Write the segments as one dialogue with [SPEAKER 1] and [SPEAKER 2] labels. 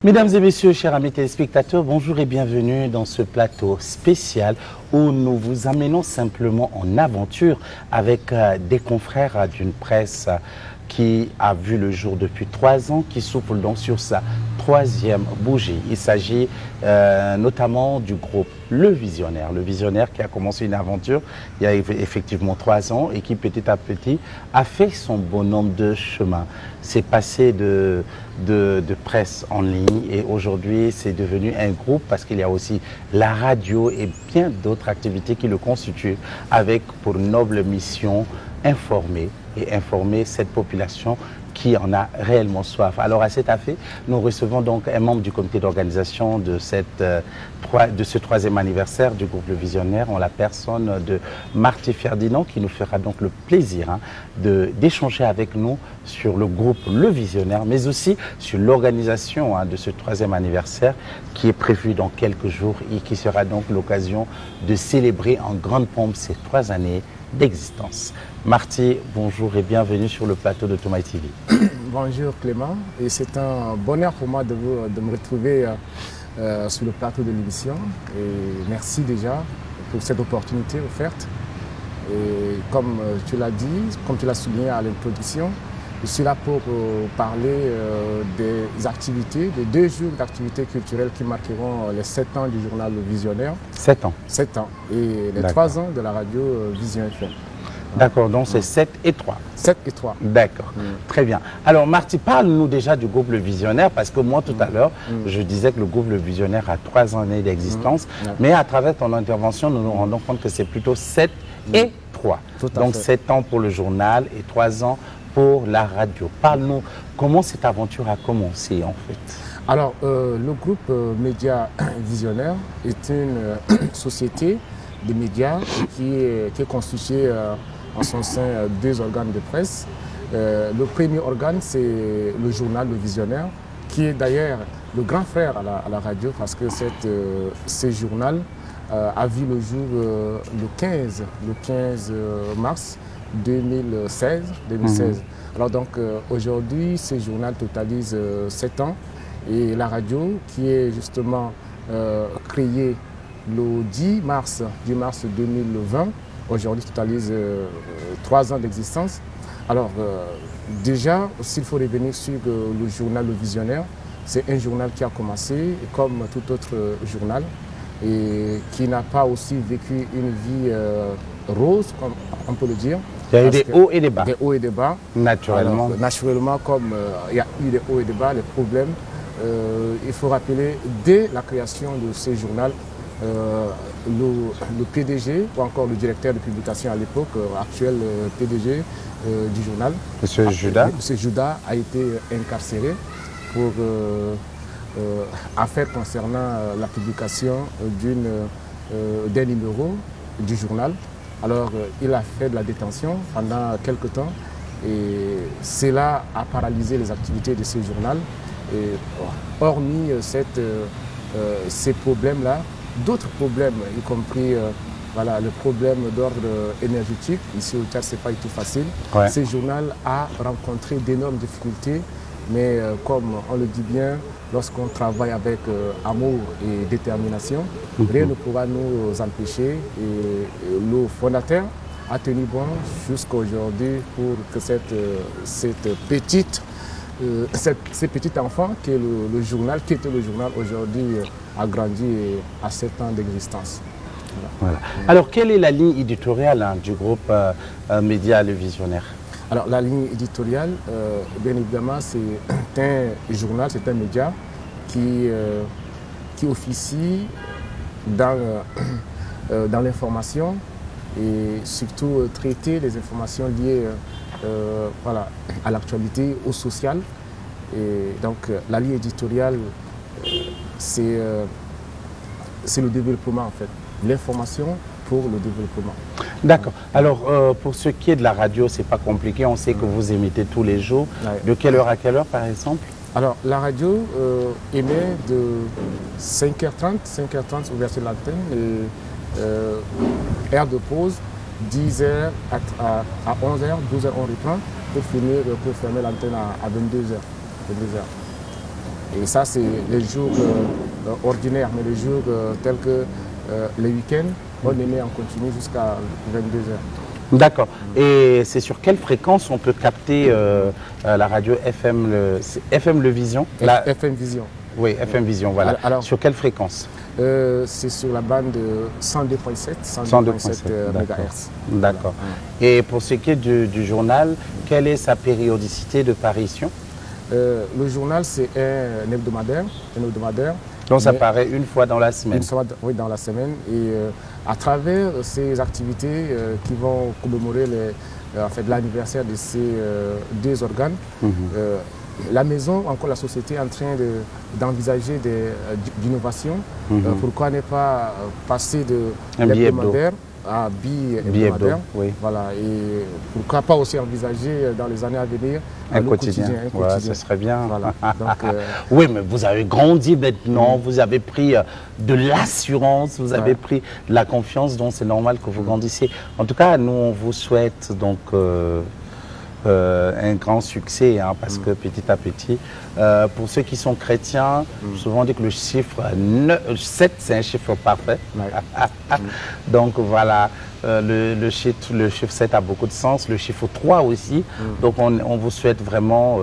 [SPEAKER 1] Mesdames et messieurs, chers amis téléspectateurs, bonjour et bienvenue dans ce plateau spécial où nous vous amenons simplement en aventure avec des confrères d'une presse qui a vu le jour depuis 3 ans, qui souffle donc sur sa 3e bougie. Il s'agit notamment du groupe Le Visionnaire qui a commencé une aventure il y a effectivement 3 ans et qui petit à petit a fait son bonhomme de chemin. C'est passé de presse en ligne et aujourd'hui c'est devenu un groupe parce qu'il y a aussi la radio et bien d'autres activités qui le constituent avec pour noble mission informer cette population qui en a réellement soif. Alors à cet effet, nous recevons donc un membre du comité d'organisation de ce 3e anniversaire du groupe Le Visionnaire en la personne de Marty Ferdinand qui nous fera donc le plaisir d'échanger avec nous sur le groupe Le Visionnaire mais aussi sur l'organisation de ce 3e anniversaire qui est prévu dans quelques jours et qui sera donc l'occasion de célébrer en grande pompe ces 3 années d'existence. Marty, bonjour et bienvenue sur le plateau de Toumaï TV.
[SPEAKER 2] Bonjour Clément, et c'est un bonheur pour moi de me retrouver sur le plateau de l'émission. Et merci déjà pour cette opportunité offerte. Et comme tu l'as dit, comme tu l'as souligné à l'introduction, je suis là pour parler des activités, des 2 jours d'activités culturelles qui marqueront les 7 ans du journal Le Visionnaire.
[SPEAKER 1] 7 ans.
[SPEAKER 2] 7 ans. Et les 3 ans de la radio Vision FM.
[SPEAKER 1] D'accord, donc c'est 7 et 3.
[SPEAKER 2] 7 et 3.
[SPEAKER 1] D'accord, très bien. Alors Marty, parle-nous déjà du groupe Le Visionnaire, parce que moi tout à l'heure, je disais que le groupe Le Visionnaire a 3 années d'existence, mais à travers ton intervention, nous nous rendons compte que c'est plutôt 7 et 3. Donc 7 ans pour le journal et 3 ans pour la radio. Parle-nous, comment cette aventure a commencé en fait?
[SPEAKER 2] Alors, le groupe Média Visionnaire est une société de médias qui est constituée en son sein 2 organes de presse. Le premier organe, c'est le journal Le Visionnaire, qui est d'ailleurs le grand frère à la radio, parce que ce journal a vu le jour le 15 mars 2016. Alors donc aujourd'hui, ce journal totalise 7 ans et la radio qui est justement créée le 10 mars 2020, aujourd'hui totalise 3 ans d'existence. Alors déjà, s'il faut revenir sur le journal Le Visionnaire, c'est un journal qui a commencé comme tout autre journal et qui n'a pas aussi vécu une vie rose, comme on peut le dire.
[SPEAKER 1] Il y a eu des hauts et des bas.
[SPEAKER 2] Des hauts et des bas.
[SPEAKER 1] Naturellement.
[SPEAKER 2] Alors, naturellement, comme il y a eu des hauts et des bas, les problèmes, il faut rappeler, dès la création de ce journal, le PDG, ou encore le directeur de publication à l'époque, actuel PDG du journal, M. Judas, a été incarcéré pour affaire concernant la publication d'un numéro du journal. Alors, il a fait de la détention pendant quelques temps et cela a paralysé les activités de ce journal. Et, hormis ces problèmes-là, d'autres problèmes, y compris le problème d'ordre énergétique, ici au Tchad, ce n'est pas du tout facile. Ouais. Ce journal a rencontré d'énormes difficultés, mais comme on le dit bien, lorsqu'on travaille avec amour et détermination, rien ne pourra nous empêcher. Et le fondateur a tenu bon jusqu'à aujourd'hui pour que ces petits enfants qui est le journal, qui était le journal aujourd'hui, a grandi à 7 ans d'existence.
[SPEAKER 1] Voilà. Alors, quelle est la ligne éditoriale du groupe Média Le Visionnaire?
[SPEAKER 2] Alors, la ligne éditoriale, bien évidemment, c'est un journal, c'est un média qui officie dans l'information et surtout traiter les informations liées à l'actualité, au social. Et donc, la ligne éditoriale, c'est le développement en fait, l'information pour le développement.
[SPEAKER 1] D'accord. Alors, pour ce qui est de la radio, c'est pas compliqué. On sait que vous émettez tous les jours. Ouais. De quelle heure à quelle heure, par exemple?
[SPEAKER 2] Alors, la radio émet de 5h30, ouverture de l'antenne, et heure de pause, 10h à 11h, 12h on reprend, pour fermer l'antenne à 22h. Et ça, c'est les jours ordinaires, mais les jours tels que les week-ends, on les met en continu jusqu'à 22 h.
[SPEAKER 1] D'accord. Et c'est sur quelle fréquence on peut capter la radio FM FM Le Vision
[SPEAKER 2] FM Vision.
[SPEAKER 1] Oui, FM Vision, voilà. Alors, sur quelle fréquence?
[SPEAKER 2] C'est sur la bande de 102.7 MHz.
[SPEAKER 1] D'accord. Voilà. Et pour ce qui est du journal, quelle est sa périodicité de parution?
[SPEAKER 2] Le journal, c'est un hebdomadaire.
[SPEAKER 1] Donc ça paraît une fois dans la semaine?
[SPEAKER 2] Une fois, oui, dans la semaine. Et à travers ces activités qui vont commémorer l'anniversaire de ces deux organes, la maison, encore la société, est en train d'envisager d'innovations. Pourquoi ne pas passer de l'hebdomadaire à bi-hebdomadaire?
[SPEAKER 1] Oui.
[SPEAKER 2] Voilà. Et pourquoi pas aussi envisager dans les années à venir
[SPEAKER 1] un quotidien.
[SPEAKER 2] Ouais,
[SPEAKER 1] ce serait bien.
[SPEAKER 2] Voilà. Donc,
[SPEAKER 1] oui, mais vous avez grandi maintenant, vous avez pris de l'assurance, vous avez pris de la confiance, donc c'est normal que vous grandissiez. En tout cas, nous, on vous souhaite donc un grand succès, hein, parce que petit à petit, pour ceux qui sont chrétiens, souvent on dit que le chiffre 7, c'est un chiffre parfait. Donc voilà, le chiffre 7 a beaucoup de sens, le chiffre 3 aussi. Donc on vous souhaite vraiment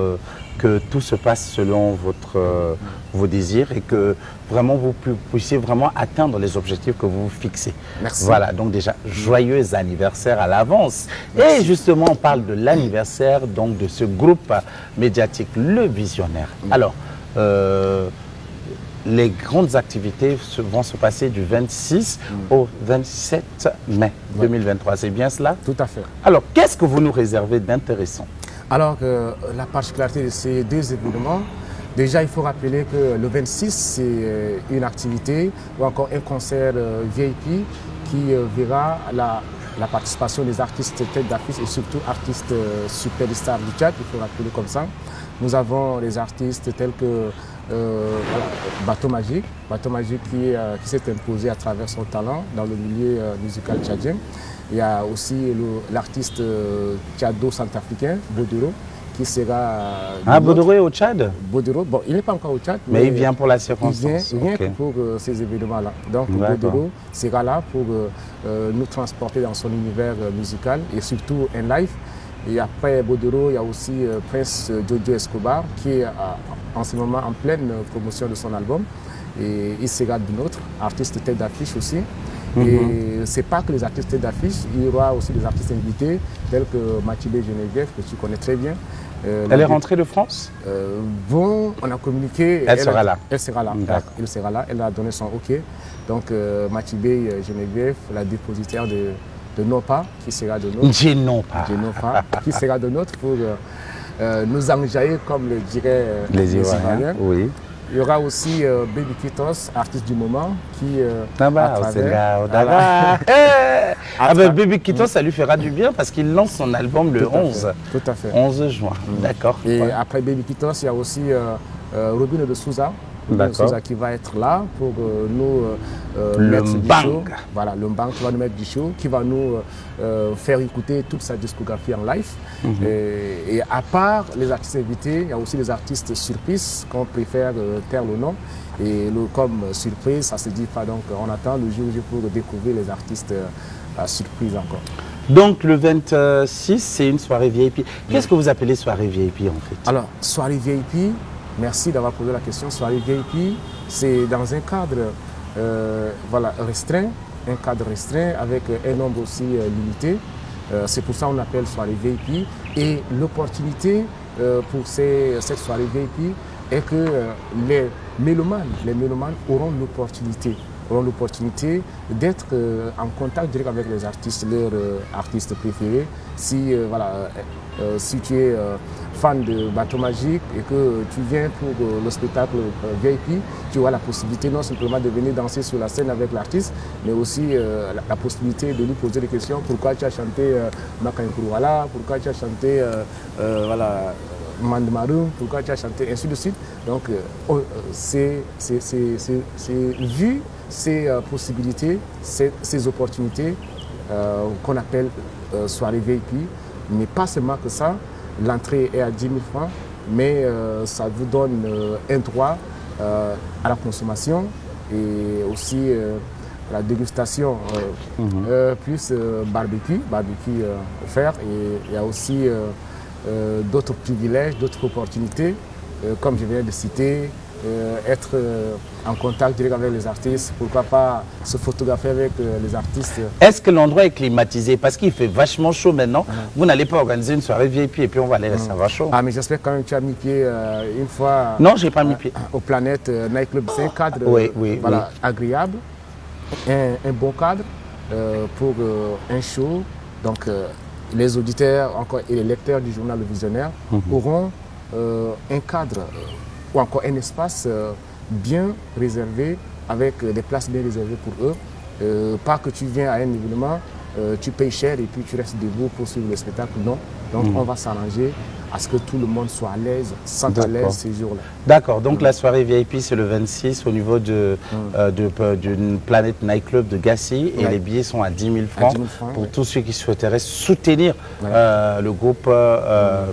[SPEAKER 1] que tout se passe selon vos désirs et que vraiment vous puissiez vraiment atteindre les objectifs que vous vous fixez.
[SPEAKER 2] Merci.
[SPEAKER 1] Voilà, donc déjà, joyeux anniversaire à l'avance. Et justement, on parle de l'anniversaire donc de ce groupe médiatique, Le Visionnaire. Alors, les grandes activités vont se passer du 26 au 27 mai 2023. C'est bien cela?
[SPEAKER 2] Tout à fait.
[SPEAKER 1] Alors, qu'est-ce que vous nous réservez d'intéressant?
[SPEAKER 2] Alors, la particularité de ces deux événements, déjà, il faut rappeler que le 26, c'est une activité ou encore un concert VIP qui verra la participation des artistes tête d'affiche et surtout artistes superstars du Tchad, il faut rappeler comme ça. Nous avons des artistes tels que Bateau Magique qui s'est imposé à travers son talent dans le milieu musical tchadien. Il y a aussi l'artiste tchado-centrafricain, Bodero, qui sera...
[SPEAKER 1] Bodero est au Tchad?
[SPEAKER 2] Bodero, bon, il n'est pas encore au Tchad.
[SPEAKER 1] Mais il vient pour la circonstance.
[SPEAKER 2] Il vient pour ces événements-là. Donc Bodero sera là pour nous transporter dans son univers musical et surtout un live. Et après Bodero, il y a aussi Prince Jojo Escobar qui est en ce moment en pleine promotion de son album. Et il sera de notre artiste tête d'affiche aussi. Et ce n'est pas que les artistes tête d'affiche, il y aura aussi des artistes invités tels que Mathieu Geneviève, que tu connais très bien.
[SPEAKER 1] Elle est rentrée de France?
[SPEAKER 2] Bon, on a communiqué.
[SPEAKER 1] Elle sera là.
[SPEAKER 2] Elle sera là. Elle sera là. Elle a donné son OK. Donc Mathieu Geneviève, la dépositaire de Nopa, qui sera de notre.
[SPEAKER 1] Genopa,
[SPEAKER 2] qui sera de notre pour nous enjailler, comme le diraient
[SPEAKER 1] les Ivoiriens. Oui.
[SPEAKER 2] Il y aura aussi Baby Kitos, artiste du moment, qui
[SPEAKER 1] Baby Kitos, ça lui fera du bien parce qu'il lance son album le 11.
[SPEAKER 2] Tout à fait.
[SPEAKER 1] 11 juin, d'accord.
[SPEAKER 2] Et après Baby Kitos, il y a aussi Robin de Souza. Qui va être là pour nous mettre du show. Voilà, le Mbang qui va nous mettre du show, qui va nous faire écouter toute sa discographie en live. Et à part les artistes invités, il y a aussi les artistes surprises qu'on préfère taire le nom. Et comme surprise, ça ne se dit pas. Donc on attend le jour pour découvrir les artistes surprises encore.
[SPEAKER 1] Donc le 26, c'est une soirée VIP. Qu'est-ce que vous appelez soirée VIP en fait?
[SPEAKER 2] Alors, soirée VIP, merci d'avoir posé la question. Soirée VIP, c'est dans un cadre restreint, avec un nombre aussi limité. C'est pour ça qu'on appelle soirée VIP. Et l'opportunité pour cette soirée VIP est que les mélomanes auront l'opportunité d'être en contact direct avec les artistes, leurs artistes préférés. Si tu es fan de Bateau Magique et que tu viens pour le spectacle VIP, tu auras la possibilité non simplement de venir danser sur la scène avec l'artiste, mais aussi la possibilité de lui poser des questions. Pourquoi tu as chanté Makankuruwala? Pourquoi tu as chanté Mandemarum? Pourquoi tu as chanté? Ainsi de suite. Donc, c'est vu ces possibilités, ces opportunités qu'on appelle soirée VIP, mais pas seulement que ça. L'entrée est à 10 000 francs, mais ça vous donne un droit à la consommation et aussi la dégustation plus barbecue offert, et il y a aussi d'autres privilèges, d'autres opportunités, comme je viens de citer, être en contact direct avec les artistes, pourquoi pas se photographier avec les artistes.
[SPEAKER 1] Est-ce que l'endroit est climatisé? Parce qu'il fait vachement chaud maintenant. Vous n'allez pas organiser une soirée VIP et puis on va aller, ça va chaud.
[SPEAKER 2] Ah, mais j'espère quand même que tu as mis pied une fois.
[SPEAKER 1] Non, j'ai pas mis pied.
[SPEAKER 2] Au Planète Nightclub. C'est un cadre voilà, agréable, un bon cadre pour un show. Donc les auditeurs encore, et les lecteurs du journal Le Visionnaire auront un cadre ou encore un espace bien réservé, avec des places bien réservées pour eux. Pas que tu viens à un événement, tu payes cher et puis tu restes debout pour suivre le spectacle, non. Donc on va s'arranger à ce que tout le monde soit à l'aise, sente à l'aise ces jours-là.
[SPEAKER 1] D'accord, donc la soirée VIP c'est le 26 au niveau d'une Planète Nightclub de Gassi, et les billets sont à 10 000 francs, pour tous ceux qui souhaiteraient soutenir le groupe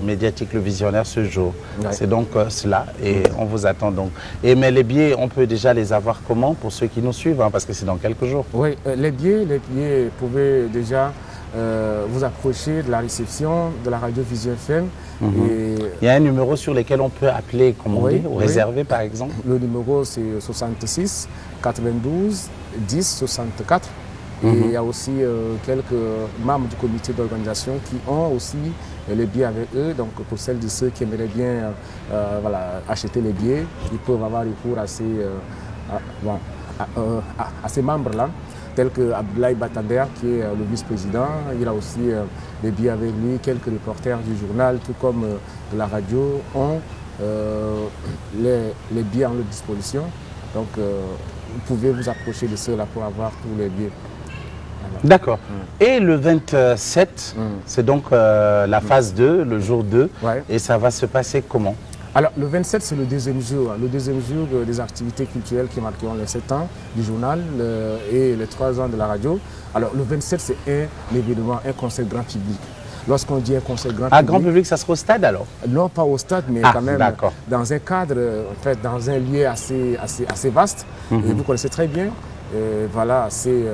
[SPEAKER 1] médiatique Le Visionnaire ce jour. C'est donc cela, et on vous attend donc. Mais les billets, on peut déjà les avoir comment pour ceux qui nous suivent, hein, parce que c'est dans quelques jours?
[SPEAKER 2] Oui, les billets, vous pouvez déjà vous approcher de la réception de la radio Vision FM. Et
[SPEAKER 1] il y a un numéro sur lequel on peut appeler, commander ou réserver par exemple?
[SPEAKER 2] Le numéro c'est 66 92 10 64. Et il y a aussi quelques membres du comité d'organisation qui ont aussi les billets avec eux. Donc pour celles de ceux qui aimeraient bien voilà, acheter les billets, ils peuvent avoir recours à ces membres-là, tels que Abdoulaye Batander, qui est le vice-président. Il a aussi les billets avec lui. Quelques reporters du journal, tout comme de la radio, ont les billets à leur disposition. Donc, vous pouvez vous approcher de ceux-là pour avoir tous les billets.
[SPEAKER 1] D'accord. Et le 27, c'est donc la phase 2, le jour 2. Et ça va se passer comment?
[SPEAKER 2] Alors, le 27, c'est le deuxième jour des activités culturelles qui marqueront les 7 ans du journal et les 3 ans de la radio. Alors, le 27, c'est un événement, un concert grand public. Lorsqu'on dit un concert grand public...
[SPEAKER 1] grand public, ça sera au stade alors? Non,
[SPEAKER 2] pas au stade, mais quand même dans un cadre, en fait, dans un lieu assez vaste. Et vous connaissez très bien. Voilà, c'est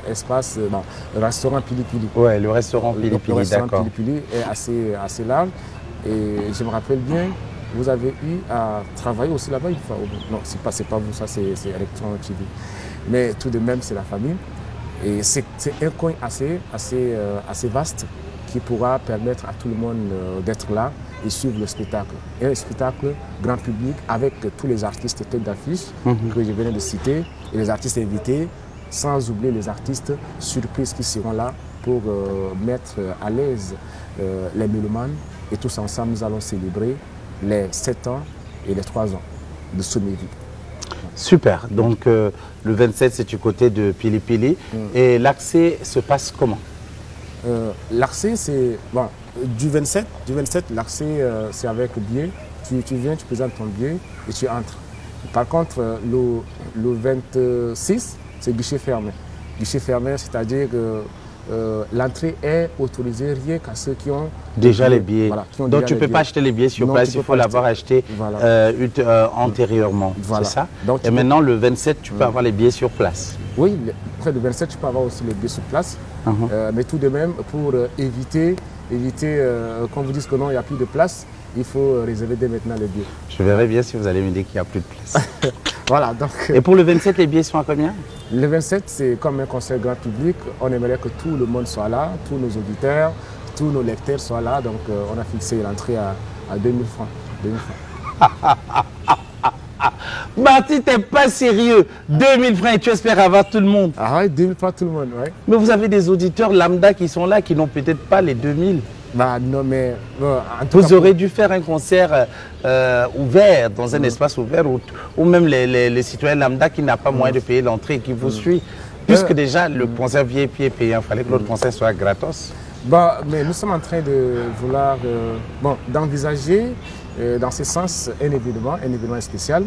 [SPEAKER 2] espace, le restaurant Pili Pili.
[SPEAKER 1] Oui, le restaurant Pili Pili, d'accord.
[SPEAKER 2] Le restaurant Pili Pili est assez large. Et je me rappelle bien, vous avez eu à travailler aussi là-bas une fois? Non, c'est pas vous, ça c'est Electron TV. Mais tout de même, c'est la famille. Et c'est un coin assez vaste qui pourra permettre à tout le monde d'être là et suivre le spectacle. Et un spectacle grand public avec tous les artistes tête d'affiche que je venais de citer et les artistes invités, sans oublier les artistes surprises qui seront là pour mettre à l'aise les mélomanes. Et tous ensemble, nous allons célébrer les 7 ans et les 3 ans de Sommévie.
[SPEAKER 1] Super. Donc le 27, c'est du côté de Pili Pili. Et l'accès se passe comment?
[SPEAKER 2] L'accès, c'est... Bon, du 27, l'accès, c'est avec le billet. Tu viens, tu présentes ton billet et tu entres. Par contre, le 26, c'est guichet fermé. Guichet fermé, c'est-à-dire que l'entrée est autorisée rien qu'à ceux qui ont
[SPEAKER 1] déjà les billets. Voilà, donc tu ne peux pas acheter les billets sur place, il faut l'avoir acheté antérieurement. C'est ça? Donc, et maintenant, le 27, tu peux avoir les billets sur place?
[SPEAKER 2] Oui, après le 27, tu peux avoir aussi les billets sur place. Mais tout de même, pour éviter qu'on vous dise que non, il n'y a plus de place, il faut réserver dès maintenant les billets.
[SPEAKER 1] Je verrai bien si vous allez me dire qu'il n'y a plus de place.
[SPEAKER 2] Voilà, donc...
[SPEAKER 1] Et pour le 27, les billets sont à combien?
[SPEAKER 2] Le 27, c'est comme un concert grand public. On aimerait que tout le monde soit là, tous nos auditeurs, tous nos lecteurs soient là. Donc on a fixé l'entrée à 2000 francs. 2000 francs.
[SPEAKER 1] Marty, t'es pas sérieux. 2000 francs et tu espères avoir tout le monde?
[SPEAKER 2] Ah oui, 2000 francs tout le monde, oui.
[SPEAKER 1] Mais vous avez des auditeurs lambda qui sont là, qui n'ont peut-être pas les 2000.
[SPEAKER 2] Bah non, mais...
[SPEAKER 1] vous aurez dû faire un concert ouvert, dans un espace ouvert, ou même les citoyens lambda qui n'ont pas moyen de payer l'entrée et qui vous suivent. Puisque déjà, le concert VIP est payant, il fallait que l'autre concert soit gratos.
[SPEAKER 2] Bah, mais nous sommes en train de vouloir, d'envisager, dans ce sens, un événement spécial.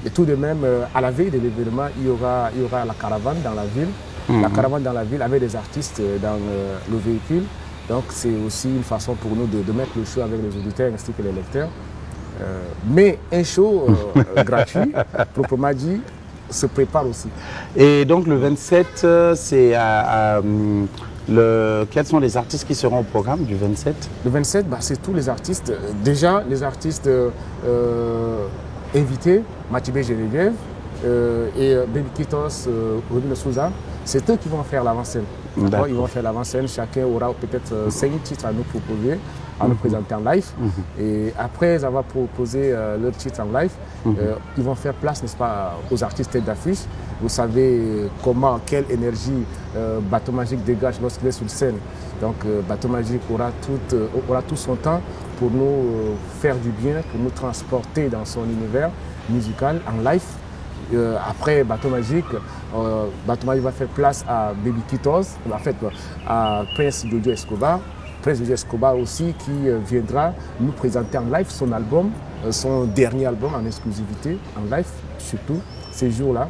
[SPEAKER 2] Et tout de même, à la veille de l'événement, il y aura la caravane dans la ville. La caravane dans la ville avec des artistes dans le véhicule. Donc c'est aussi une façon pour nous de mettre le show avec les auditeurs ainsi que les lecteurs. Mais un show gratuit, proprement dit, se prépare aussi.
[SPEAKER 1] Et donc le 27, c'est quels sont les artistes qui seront au programme du 27?
[SPEAKER 2] Le 27, bah, c'est tous les artistes. Déjà, les artistes invités, Matibé Geneviève et Baby Kitos, Robin Souza, c'est eux qui vont faire l'avant-scène. Ils vont faire l'avant-scène, chacun aura peut-être 5 titres à nous proposer, à nous présenter en live. Et après avoir proposé leur titre en live, ils vont faire place, n'est-ce pas, aux artistes tête d'affiche. Vous savez quelle énergie Bateau Magique dégage lorsqu'il est sur scène. Donc Bateau Magique aura tout son temps pour nous faire du bien, pour nous transporter dans son univers musical en live. Après Bateau Magique va faire place à Baby Kitos, en fait, à Prince Jojo Escobar. Prince Jojo Escobar aussi qui viendra nous présenter en live son album, son dernier album en exclusivité, en live surtout, ces jours-là.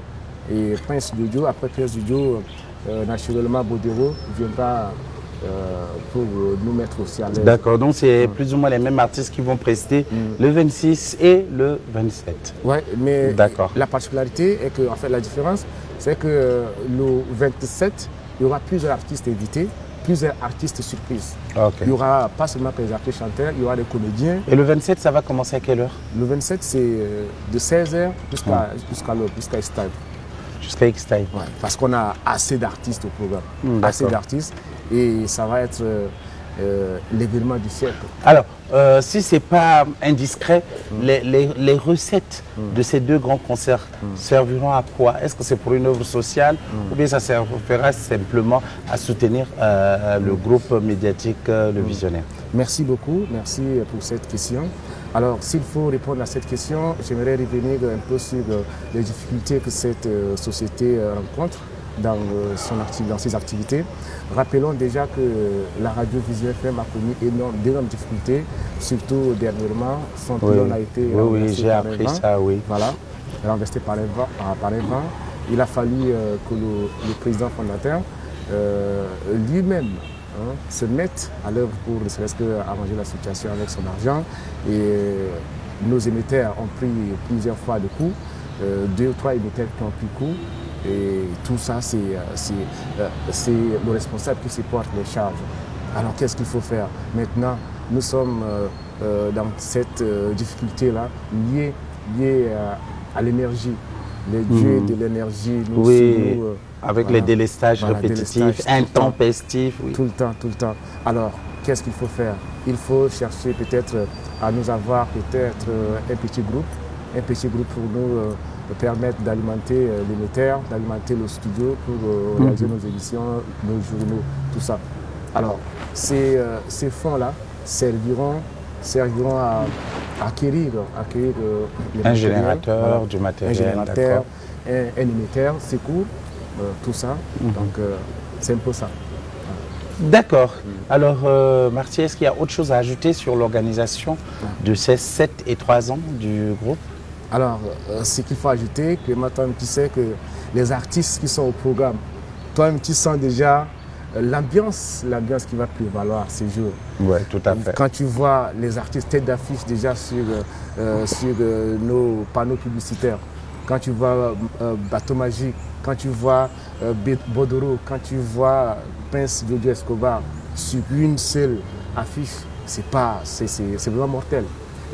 [SPEAKER 2] Et Prince Jojo, après Prince Jojo, naturellement Bodero viendra pour nous mettre aussi à l'aise.
[SPEAKER 1] D'accord, donc c'est plus ou moins les mêmes artistes qui vont prester le 26 et le 27.
[SPEAKER 2] Oui, mais la particularité est que, en fait, la différence, c'est que le 27, il y aura plusieurs artistes invités, plusieurs artistes surprises. Il n'y aura pas seulement que les artistes chanteurs, il y aura des comédiens.
[SPEAKER 1] Et le 27, ça va commencer à quelle heure?
[SPEAKER 2] Le 27, c'est de 16h jusqu'à X-Time.
[SPEAKER 1] Jusqu'à X-Time.
[SPEAKER 2] Ouais, parce qu'on a assez d'artistes au programme, assez d'artistes, et ça va être l'événement du siècle. Alors,
[SPEAKER 1] si ce n'est pas indiscret, les recettes de ces deux grands concerts serviront à quoi? Est-ce que c'est pour une œuvre sociale ou bien ça servira simplement à soutenir le groupe médiatique Le Visionnaire?
[SPEAKER 2] Merci beaucoup, merci pour cette question. Alors, s'il faut répondre à cette question, j'aimerais revenir un peu sur les difficultés que cette société rencontre dans ses activités. Rappelons déjà que la radio Vision FM a connu d'énormes difficultés, surtout dernièrement. Son pylône a été
[SPEAKER 1] j'ai appris ça,
[SPEAKER 2] Voilà, renversé par un vent. Il a fallu que le président fondateur lui-même se mette à l'œuvre pour ne serait-ce qu'arranger la situation avec son argent. Et nos émetteurs ont pris plusieurs fois de coups, 2 ou 3 émetteurs qui ont pris coup. Et tout ça, c'est le responsable qui supporte les charges. Alors qu'est-ce qu'il faut faire? Maintenant, nous sommes dans cette difficulté-là liée à l'énergie. Les dieux de l'énergie nous
[SPEAKER 1] avec les délestages répétitifs, intempestifs.
[SPEAKER 2] Tout le temps. Alors, qu'est-ce qu'il faut faire? Il faut chercher peut-être à nous avoir peut-être un petit groupe pour nous permettre d'alimenter l'émetteur, d'alimenter le studio pour réaliser nos émissions, nos journaux, tout ça. Alors, ces fonds-là serviront à acquérir
[SPEAKER 1] un générateur, du matériel,
[SPEAKER 2] un émetteur, secours, tout ça. Donc, c'est un peu ça.
[SPEAKER 1] D'accord. Alors, Marty, est-ce qu'il y a autre chose à ajouter sur l'organisation de ces 7 et 3 ans du groupe?
[SPEAKER 2] Alors, ce qu'il faut ajouter, que maintenant tu sais que les artistes qui sont au programme, toi-même tu sens déjà l'ambiance qui va prévaloir ces jours.
[SPEAKER 1] Oui, tout à fait.
[SPEAKER 2] Quand tu vois les artistes tête d'affiche déjà sur nos panneaux publicitaires, quand tu vois Bateau Magique, quand tu vois Bodoro, quand tu vois Prince Jojo Escobar sur une seule affiche, c'est vraiment mortel.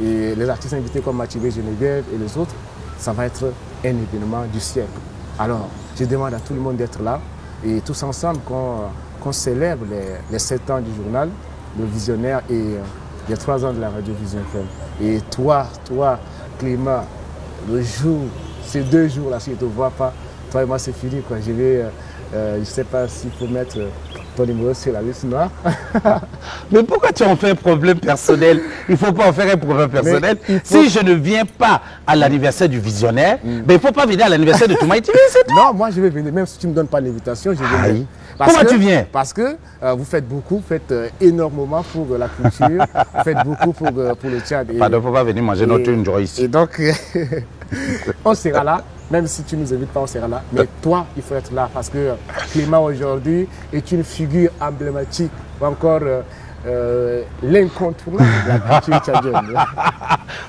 [SPEAKER 2] Et les artistes invités comme Matibé Geneviève et les autres, ça va être un événement du siècle. Alors, je demande à tout le monde d'être là et tous ensemble qu'on célèbre les 7 ans du journal, le Visionnaire et les 3 ans de la radio Vision FM. Et toi, Clément, ces 2 jours-là, si je ne te vois pas, toi et moi c'est fini, quoi. Je ne sais pas s'il faut mettre ton numéro sur la liste noire.
[SPEAKER 1] Mais pourquoi tu en fais un problème personnel? Il ne faut pas en faire un problème personnel. Si je ne viens pas à l'anniversaire du Visionnaire, il ne faut pas venir à l'anniversaire de Toumaï TV, c'est tout.
[SPEAKER 2] Non, moi je vais venir, même si tu ne me donnes pas l'invitation, je vais venir.
[SPEAKER 1] Pourquoi tu viens?
[SPEAKER 2] Parce que vous faites beaucoup, vous faites énormément pour la culture, vous faites beaucoup pour le Tchad.
[SPEAKER 1] Pardon, il ne faut pas venir manger notre une joie ici.
[SPEAKER 2] Et donc, on sera là. Même si tu ne nous invites pas, on sera là. Mais toi, il faut être là parce que Clément aujourd'hui est une figure emblématique. Encore l'incontournable de la culture tchadienne.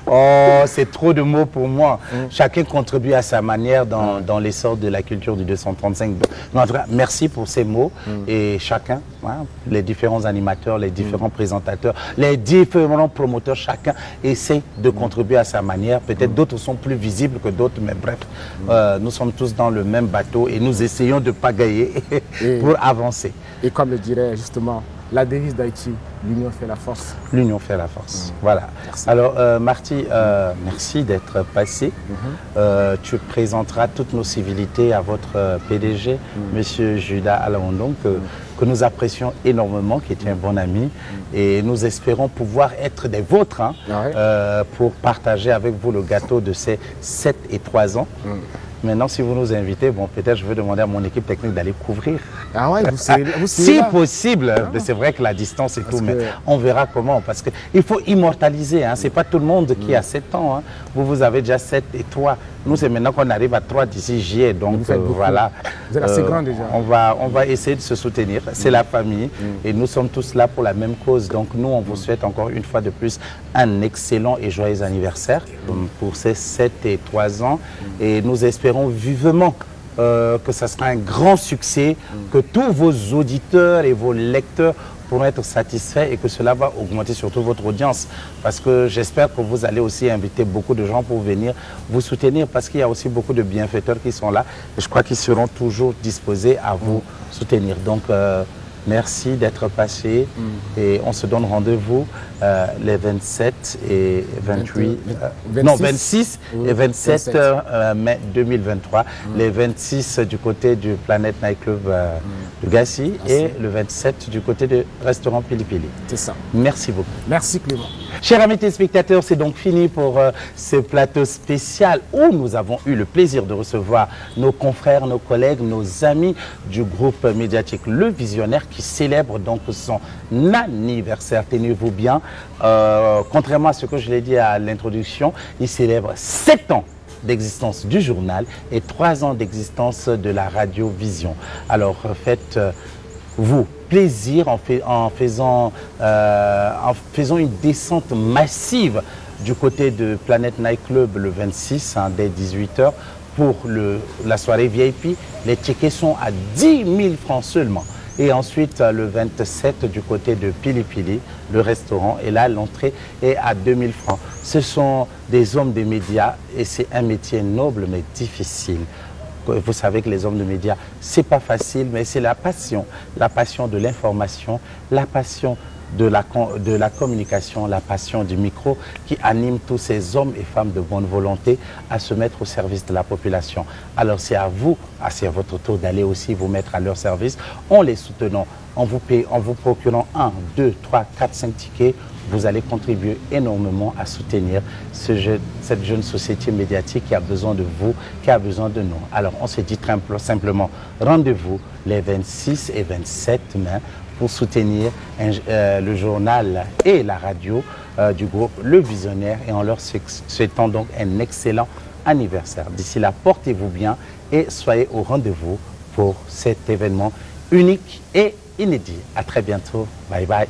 [SPEAKER 1] Oh, c'est trop de mots pour moi. Chacun contribue à sa manière dans l'essor de la culture du 235. Mais en tout cas, merci pour ces mots. Et chacun, hein, les différents animateurs, les différents présentateurs, les différents promoteurs, chacun essaie de contribuer à sa manière. Peut-être d'autres sont plus visibles que d'autres, mais bref, nous sommes tous dans le même bateau et nous essayons de pagayer pour avancer.
[SPEAKER 2] Et comme le dirait justement la devise d'Haïti, l'union fait la force. L'union fait la force.
[SPEAKER 1] Voilà. Merci. Alors, Marty, merci d'être passé. Tu présenteras toutes nos civilités à votre PDG, Monsieur Judas Alaondon, que nous apprécions énormément, qui est un bon ami. Et nous espérons pouvoir être des vôtres hein, pour partager avec vous le gâteau de ces 7 et 3 ans. Maintenant, si vous nous invitez, bon, peut-être je vais demander à mon équipe technique d'aller couvrir.
[SPEAKER 2] Ah ouais, vous
[SPEAKER 1] si possible, c'est vrai que la distance et tout, mais on verra comment. Parce qu'il faut immortaliser. Hein. Ce n'est pas tout le monde qui a 7 ans. Hein. Vous avez déjà 7 et 3. Nous, c'est maintenant qu'on arrive à 3 d'ici juillet. Donc voilà.
[SPEAKER 2] Vous êtes assez grand déjà.
[SPEAKER 1] On va essayer de se soutenir. C'est la famille. Et nous sommes tous là pour la même cause. Donc nous, on vous souhaite encore une fois de plus un excellent et joyeux anniversaire pour ces 7 et 3 ans. Et nous espérons vivement que ça sera un grand succès, que tous vos auditeurs et vos lecteurs pourront être satisfaits et que cela va augmenter surtout votre audience. Parce que j'espère que vous allez aussi inviter beaucoup de gens pour venir vous soutenir parce qu'il y a aussi beaucoup de bienfaiteurs qui sont là et je crois qu'ils seront toujours disposés à vous soutenir. Donc, merci d'être passé et on se donne rendez-vous les 27 et 28, non 26 et 27 mai 2023. Les 26 du côté du Planet Night Club de Gassi et le 27 du côté du restaurant Pili Pili.
[SPEAKER 2] C'est ça.
[SPEAKER 1] Merci beaucoup.
[SPEAKER 2] Merci Clément.
[SPEAKER 1] Chers amis téléspectateurs, c'est donc fini pour ce plateau spécial où nous avons eu le plaisir de recevoir nos confrères, nos collègues, nos amis du groupe médiatique Le Visionnaire qui célèbre donc son anniversaire. Tenez-vous bien, contrairement à ce que je l'ai dit à l'introduction, il célèbre 7 ans d'existence du journal et 3 ans d'existence de la radio-vision. Alors faites-vous plaisir en faisant une descente massive du côté de Planet Night Club le 26 hein, dès 18 h pour la soirée VIP. Les tickets sont à 10 000 francs seulement. Et ensuite, le 27 du côté de Pili Pili, le restaurant, et là, l'entrée est à 2 000 francs. Ce sont des hommes des médias et c'est un métier noble mais difficile. Vous savez que les hommes de médias, c'est pas facile, mais c'est la passion de l'information, la passion de la communication, la passion du micro qui anime tous ces hommes et femmes de bonne volonté à se mettre au service de la population. Alors c'est à vous, c'est à votre tour d'aller aussi vous mettre à leur service. En les soutenant, en vous procurant 1, 2, 3, 4, 5 tickets, vous allez contribuer énormément à soutenir cette jeune société médiatique qui a besoin de vous, qui a besoin de nous. Alors on se dit simplement, rendez-vous les 26 et 27 mai pour soutenir le journal et la radio du groupe Le Visionnaire et en leur souhaitant donc un excellent anniversaire. D'ici là, portez-vous bien et soyez au rendez-vous pour cet événement unique et inédit. À très bientôt. Bye bye.